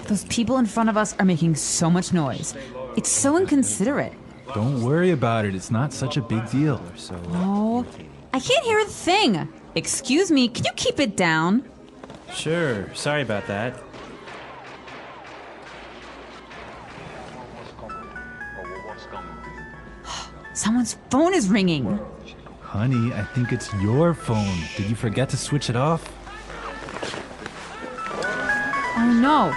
Those people in front of us are making so much noise. It's so inconsiderate. Don't worry about it. It's not such a big deal. Oh, I can't hear a thing. Excuse me, can you keep it down? Sure, sorry about that. Someone's phone is ringing. Honey, I think it's your phone. Did you forget to switch it off? Oh no,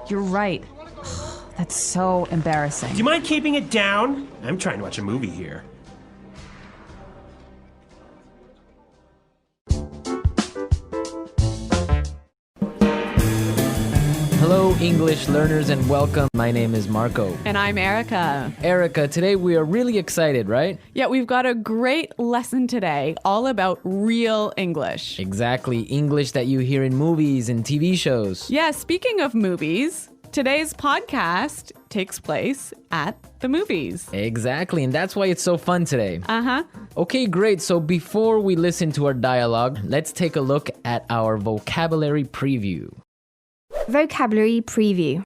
you're right. That's so embarrassing. Do you mind keeping it down? I'm trying to watch a movie here. Hello, English learners, and welcome. My name is Marco. And I'm Erica. Erica, today we are really excited, right? Yeah, we've got a great lesson today all about real English. Exactly, English that you hear in movies and TV shows. Yeah, speaking of movies, today's podcast takes place at the movies. Exactly, and that's why it's so fun today. Uh-huh. Okay, great. So before we listen to our dialogue, let's take a look at our vocabulary preview. Vocabulary preview.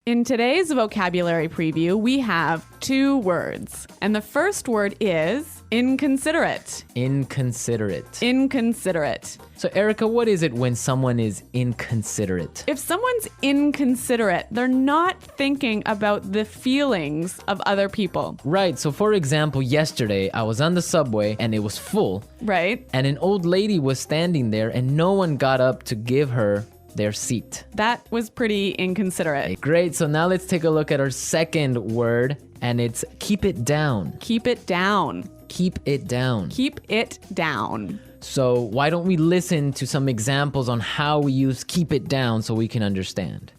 In today's vocabulary preview, we have two words. And the first word is inconsiderate. Inconsiderate. Inconsiderate. So Erica, what is it when someone is inconsiderate? If someone's inconsiderate, they're not thinking about the feelings of other people. Right, so for example, yesterday I was on the subway and it was full. Right? And an old lady was standing there and no one got up to give her their seat. That was pretty inconsiderate. Great, so now let's take a look at our second word, and it's keep it down. Keep it down. Keep it down. Keep it down. So why don't we listen to some examples on how we use keep it down so we can understand.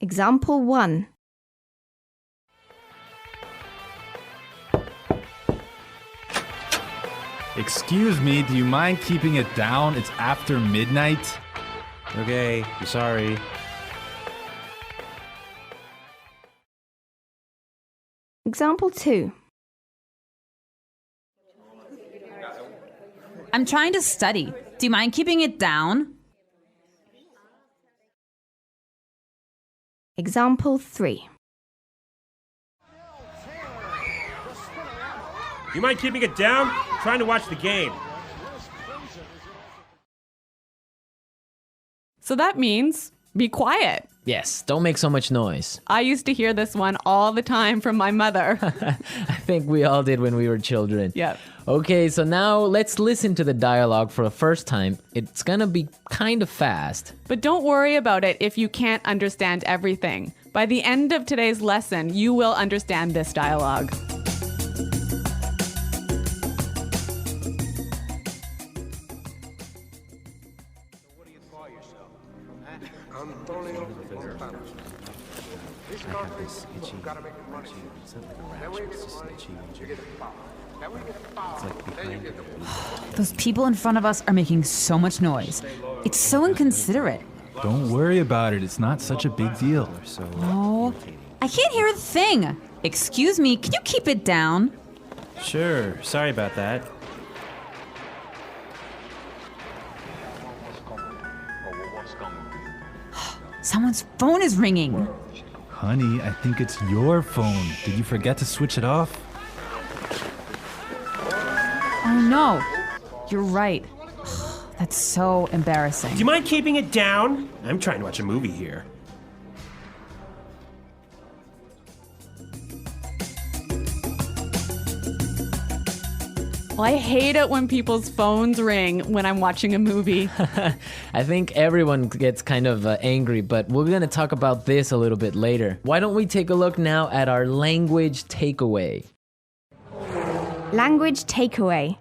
Example 1. Excuse me, do you mind keeping it down? It's after midnight. Okay, I'm sorry. Example 2. I'm trying to study. Do you mind keeping it down? Example 3. You mind keeping it down? I'm trying to watch the game. So that means be quiet. Yes, don't make so much noise. I used to hear this one all the time from my mother. I think we all did when we were children. Yep. Okay, so now let's listen to the dialogue for the first time. It's gonna be kind of fast. But don't worry about it if you can't understand everything. By the end of today's lesson, you will understand this dialogue. Those people in front of us are making so much noise. It's so inconsiderate. Don't worry about it. It's not such a big deal. Oh, I can't hear a thing. Excuse me, can you keep it down? Sure, sorry about that. Someone's phone is ringing. Honey, I think it's your phone. Did you forget to switch it off? Oh no, you're right. That's so embarrassing. Do you mind keeping it down? I'm trying to watch a movie here. Well, I hate it when people's phones ring when I'm watching a movie. I think everyone gets kind of angry, but we're going to talk about this a little bit later. Why don't we take a look now at our language takeaway? Language takeaway.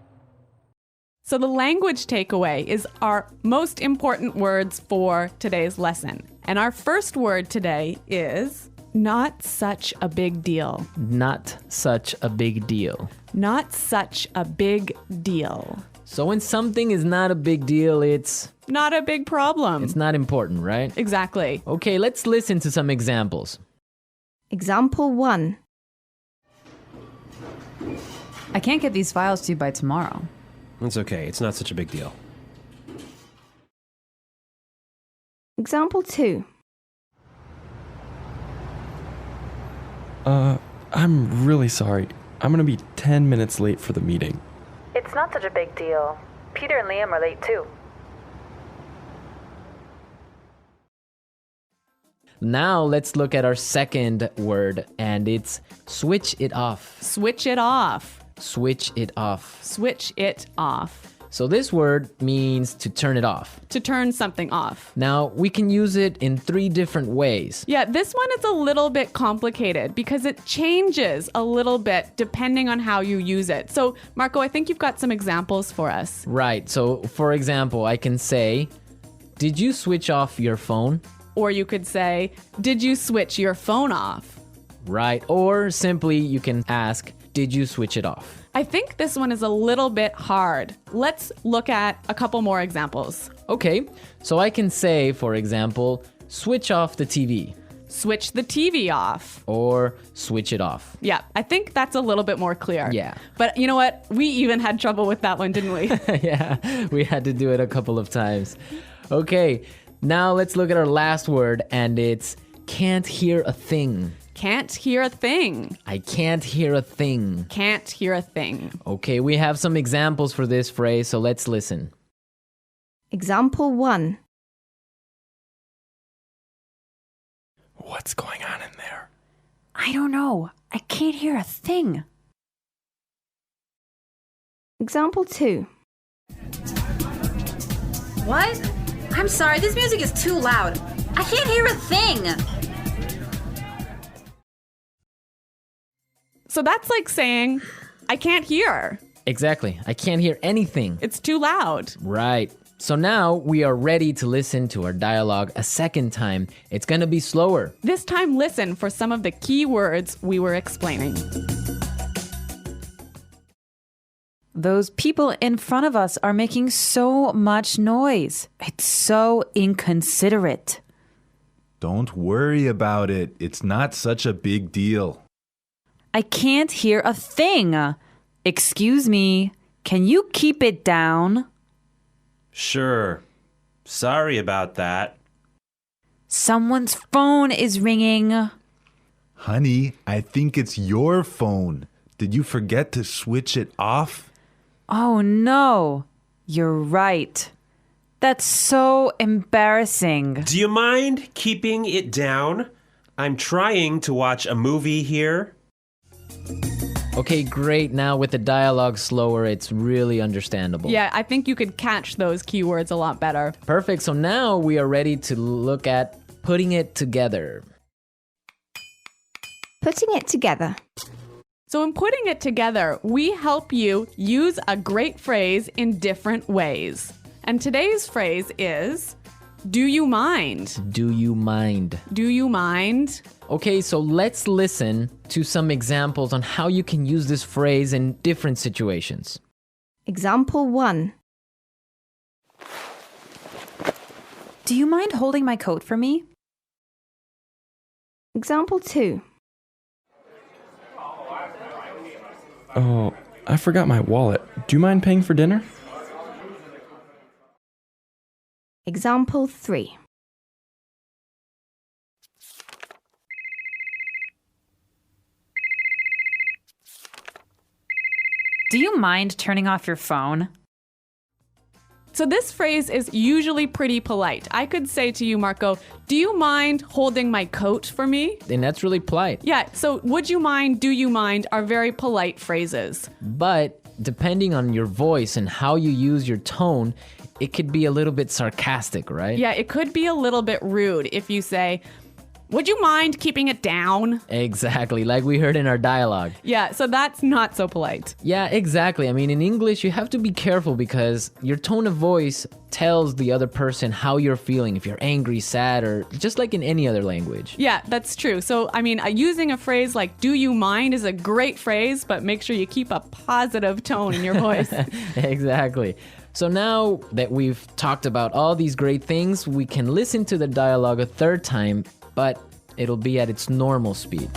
So the language takeaway is our most important words for today's lesson. And our first word today is not such a big deal. Not such a big deal. Not such a big deal. So when something is not a big deal, it's Not a big problem. not important, right? Exactly. Okay, let's listen to some examples. Example 1. I can't get these files to you by tomorrow. It's okay. It's not such a big deal. Example 2. I'm really sorry. I'm gonna be 10 minutes late for the meeting. It's not such a big deal. Peter and Liam are late too. Now let's look at our second word, and it's switch it off. Switch it off. Switch it off. Switch it off. So this word means to turn it off. To turn something off. Now, we can use it in 3 different ways. Yeah, this one is a little bit complicated because it changes a little bit depending on how you use it. So, Marco, I think you've got some examples for us. Right. So, for example, I can say, did you switch off your phone? Or you could say, did you switch your phone off? Right. Or simply you can ask, did you switch it off? I think this one is a little bit hard. Let's look at a couple more examples. Okay. So I can say, for example, switch off the TV Switch the TV off. or switch it off. Yeah, I think that's a little bit more clear. Yeah. But you know what? We even had trouble with that one, didn't we? Yeah, we had to do it a couple of times. Okay. Now let's look at our last word, and it's can't hear a thing. Can't hear a thing. I can't hear a thing. Can't hear a thing. Okay, we have some examples for this phrase, so let's listen. Example 1. What's going on in there? I don't know. I can't hear a thing. Example 2. What? I'm sorry, this music is too loud. I can't hear a thing. So that's like saying, I can't hear. Exactly. I can't hear anything. It's too loud. Right. So now we are ready to listen to our dialogue a second time. It's going to be slower. This time, listen for some of the key words we were explaining. Those people in front of us are making so much noise. It's so inconsiderate. Don't worry about it. It's not such a big deal. I can't hear a thing. Excuse me. Can you keep it down? Sure. Sorry about that. Someone's phone is ringing. Honey, I think it's your phone. Did you forget to switch it off? Oh no. You're right. That's so embarrassing. Do you mind keeping it down? I'm trying to watch a movie here. Okay, great. Now with the dialogue slower, it's really understandable. Yeah, I think you could catch those keywords a lot better. Perfect. So now we are ready to look at putting it together. Putting it together. So in putting it together, we help you use a great phrase in different ways. And today's phrase is, do you mind? Do you mind? Do you mind? Okay, so let's listen to some examples on how you can use this phrase in different situations. Example 1. Do you mind holding my coat for me? Example 2. Oh, I forgot my wallet. Do you mind paying for dinner? Example 3. Do you mind turning off your phone? So this phrase is usually pretty polite. I could say to you, Marco, do you mind holding my coat for me? And that's really polite. Yeah, so would you mind, do you mind are very polite phrases. But depending on your voice and how you use your tone, it could be a little bit sarcastic, right? Yeah, it could be a little bit rude if you say, Would you mind keeping it down? Exactly, like we heard in our dialogue. Yeah, so that's not so polite. Yeah, exactly. I mean, in English, you have to be careful because your tone of voice tells the other person how you're feeling, if you're angry, sad, or just like in any other language. Yeah, that's true. So, I mean, using a phrase like do you mind is a great phrase, but make sure you keep a positive tone in your voice. Exactly. So now that we've talked about all these great things, we can listen to the dialogue a third time, but it'll be at its normal speed.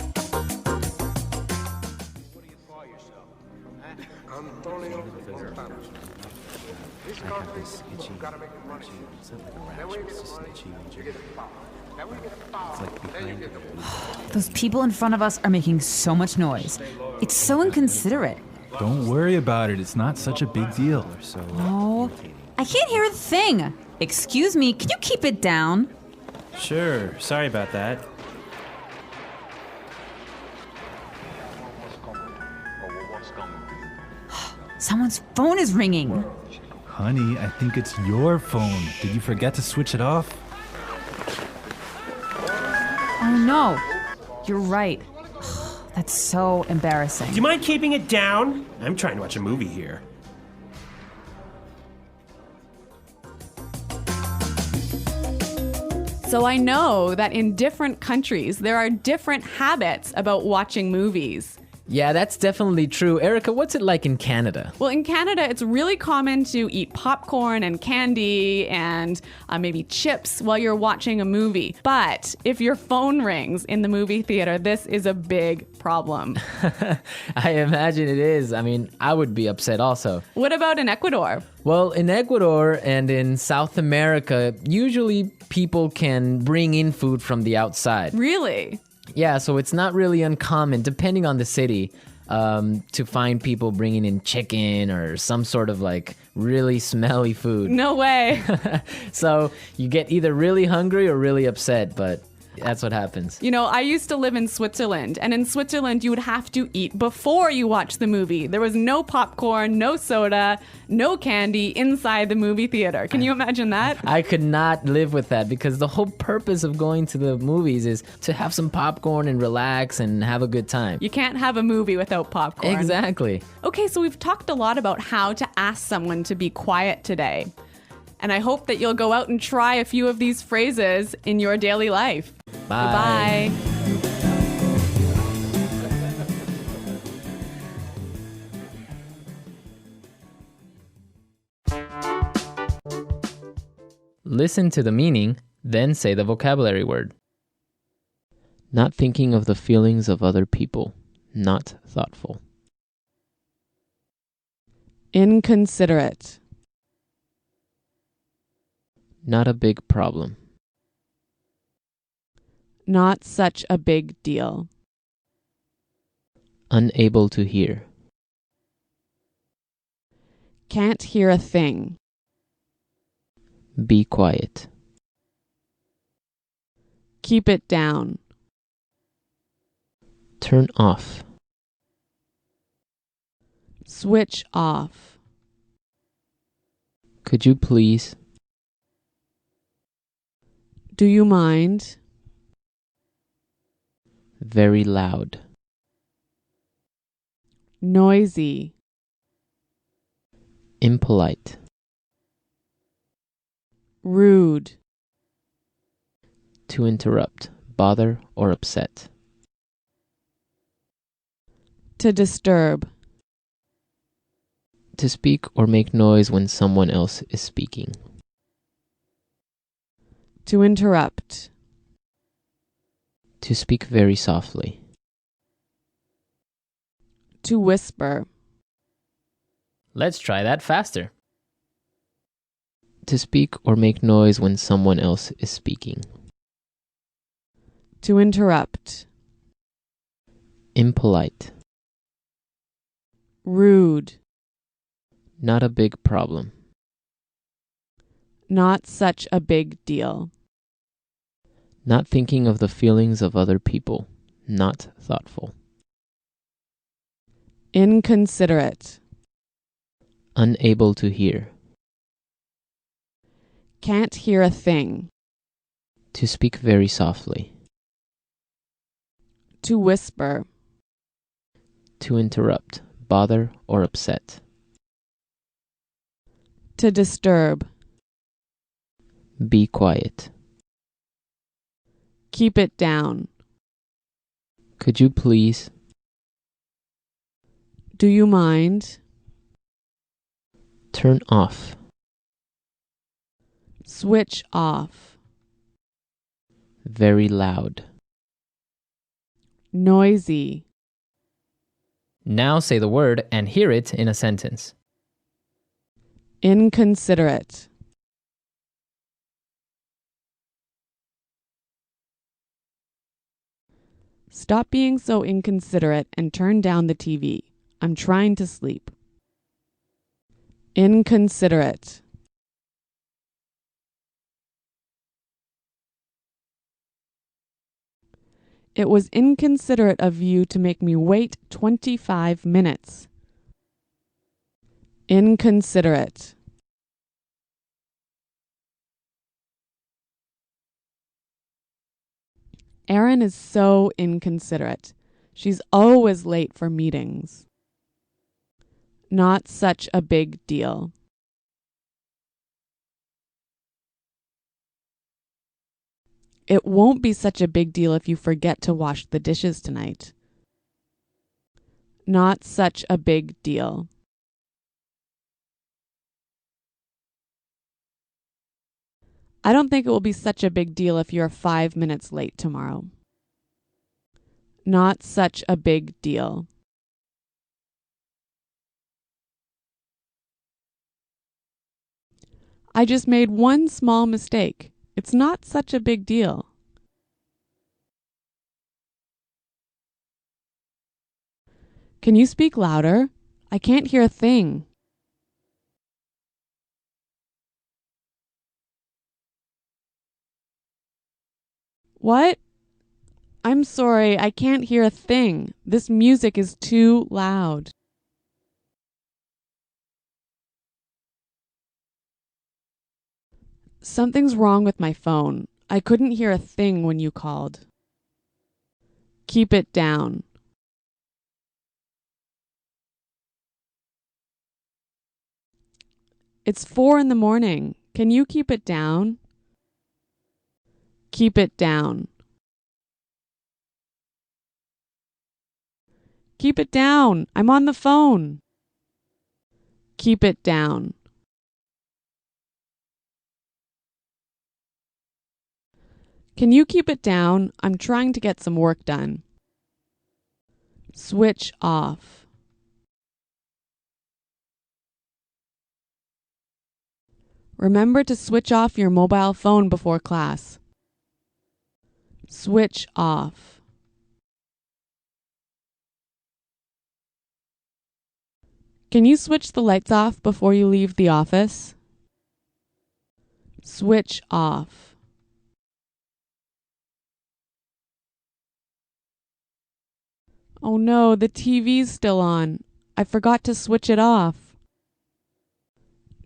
Those people in front of us are making so much noise. It's so inconsiderate. Don't worry about it. It's not such a big deal. Oh, I can't hear a thing. Excuse me, can you keep it down? Sure, sorry about that. Someone's phone is ringing. Honey, I think it's your phone. Did you forget to switch it off? Oh no, you're right. That's so embarrassing. Do you mind keeping it down? I'm trying to watch a movie here. So I know that in different countries, there are different habits about watching movies. Yeah, that's definitely true. Erica, what's it like in Canada? Well, in Canada, it's really common to eat popcorn and candy and maybe chips while you're watching a movie. But if your phone rings in the movie theater, this is a big problem. I imagine it is. I mean, I would be upset also. What about in Ecuador? Well, in Ecuador and in South America, usually people can bring in food from the outside. Really? Yeah, so it's not really uncommon, depending on the city, to find people bringing in chicken or some sort of like really smelly food. No way. So you get either really hungry or really upset, but that's what happens. You know, I used to live in Switzerland, and in Switzerland, you would have to eat before you watch the movie. There was no popcorn, no soda, no candy inside the movie theater. Can you imagine that? I could not live with that because the whole purpose of going to the movies is to have some popcorn and relax and have a good time. You can't have a movie without popcorn. Exactly. Okay, so we've talked a lot about how to ask someone to be quiet today. And I hope that you'll go out and try a few of these phrases in your daily life. Bye. Goodbye. Listen to the meaning, then say the vocabulary word. Not thinking of the feelings of other people. Not thoughtful. Inconsiderate. Not a big problem. Not such a big deal. Unable to hear. Can't hear a thing. Be quiet. Keep it down. Turn off. Switch off. Could you please? Do you mind? Very loud. Noisy. Impolite. Rude. To interrupt, bother, or upset. To disturb. To speak or make noise when someone else is speaking. To interrupt. To speak very softly. To whisper. Let's try that faster. To speak or make noise when someone else is speaking. To interrupt. Impolite. Rude. Not a big problem. Not such a big deal. Not thinking of the feelings of other people. Not thoughtful. Inconsiderate. Unable to hear. Can't hear a thing. To speak very softly. To whisper. To interrupt, bother, or upset. To disturb. Be quiet. Keep it down. Could you please? Do you mind? Turn off. Switch off. Very loud. Noisy. Now say the word and hear it in a sentence. Inconsiderate. Stop being so inconsiderate and turn down the TV. I'm trying to sleep. Inconsiderate. It was inconsiderate of you to make me wait 25 minutes. Inconsiderate. Erin is so inconsiderate. She's always late for meetings. Not such a big deal. It won't be such a big deal if you forget to wash the dishes tonight. Not such a big deal. I don't think it will be such a big deal if you're 5 minutes late tomorrow. Not such a big deal. I just made one small mistake. It's not such a big deal. Can you speak louder? I can't hear a thing. What? I'm sorry, I can't hear a thing. This music is too loud. Something's wrong with my phone. I couldn't hear a thing when you called. Keep it down. It's 4 a.m. Can you keep it down? Keep it down. Keep it down. I'm on the phone. Keep it down. Can you keep it down? I'm trying to get some work done. Switch off. Remember to switch off your mobile phone before class. Switch off. Can you switch the lights off before you leave the office? Switch off. Oh no, the TV's still on. I forgot to switch it off.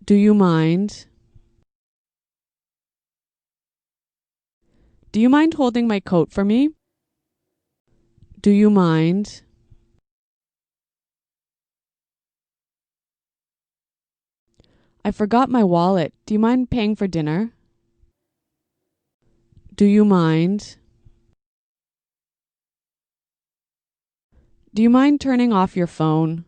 Do you mind? Do you mind holding my coat for me? Do you mind? I forgot my wallet. Do you mind paying for dinner? Do you mind? Do you mind turning off your phone?